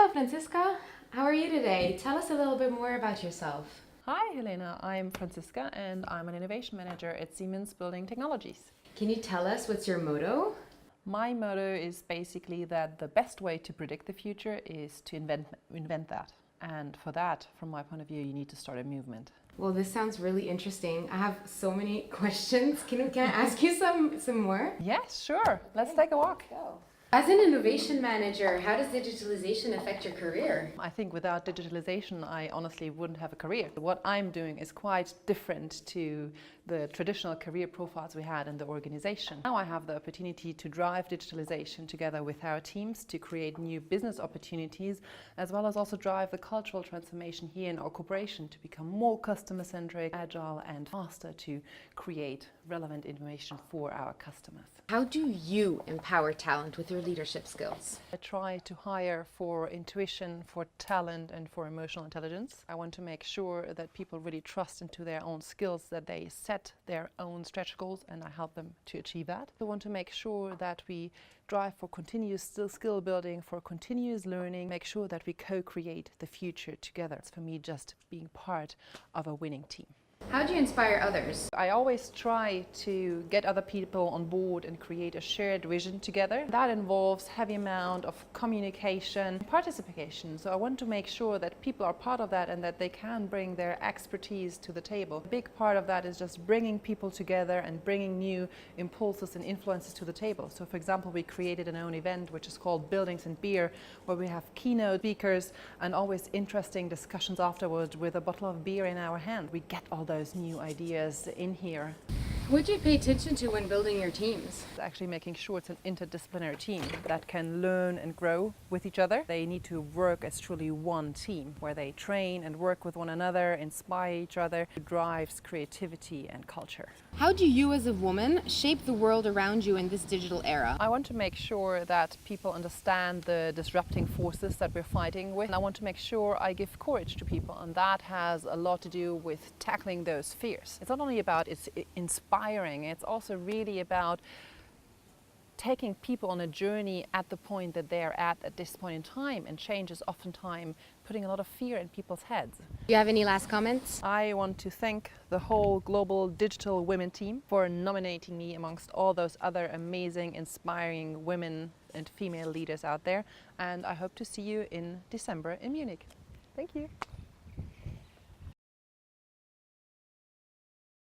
Hello, Franziska. How are you today? Tell us a little bit more about yourself. Hi, Helena. I'm Franziska and I'm an innovation manager at Siemens Building Technologies. Can you tell us what's your motto? My motto is basically that the best way to predict the future is to invent that. And for that, from my point of view, you need to start a movement. Well, this sounds really interesting. I have so many questions. Can I ask you some more? Yes, sure. Let's take a walk. Go. As an innovation manager, how does digitalization affect your career? I think without digitalization, I honestly wouldn't have a career. What I'm doing is quite different to the traditional career profiles we had in the organization. Now I have the opportunity to drive digitalization together with our teams to create new business opportunities, as well as also drive the cultural transformation here in our corporation to become more customer-centric, agile and faster to create relevant information for our customers. How do you empower talent with your leadership skills? I try to hire for intuition, for talent and for emotional intelligence. I want to make sure that people really trust into their own skills, that they set their own stretch goals, and I help them to achieve that. I want to make sure that we drive for continuous skill building, for continuous learning, make sure that we co-create the future together. It's for me just being part of a winning team. How do you inspire others? I always try to get other people on board and create a shared vision together. That involves heavy amount of communication, participation. So I want to make sure that people are part of that and that they can bring their expertise to the table. A big part of that is just bringing people together and bringing new impulses and influences to the table. So for example, we created an own event which is called Buildings and Beer, where we have keynote speakers and always interesting discussions afterwards with a bottle of beer in our hand. We get all those new ideas in here. What do you pay attention to when building your teams? Actually making sure it's an interdisciplinary team that can learn and grow with each other. They need to work as truly one team where they train and work with one another, inspire each other. It drives creativity and culture. How do you as a woman shape the world around you in this digital era? I want to make sure that people understand the disrupting forces that we're fighting with. And I want to make sure I give courage to people, and that has a lot to do with tackling those fears. It's not only about inspiring, it's also really about taking people on a journey at the point that they're at this point in time, and change is oftentimes putting a lot of fear in people's heads. Do you have any last comments? I want to thank the whole Global Digital Women team for nominating me amongst all those other amazing, inspiring women and female leaders out there, and I hope to see you in December in Munich. Thank you.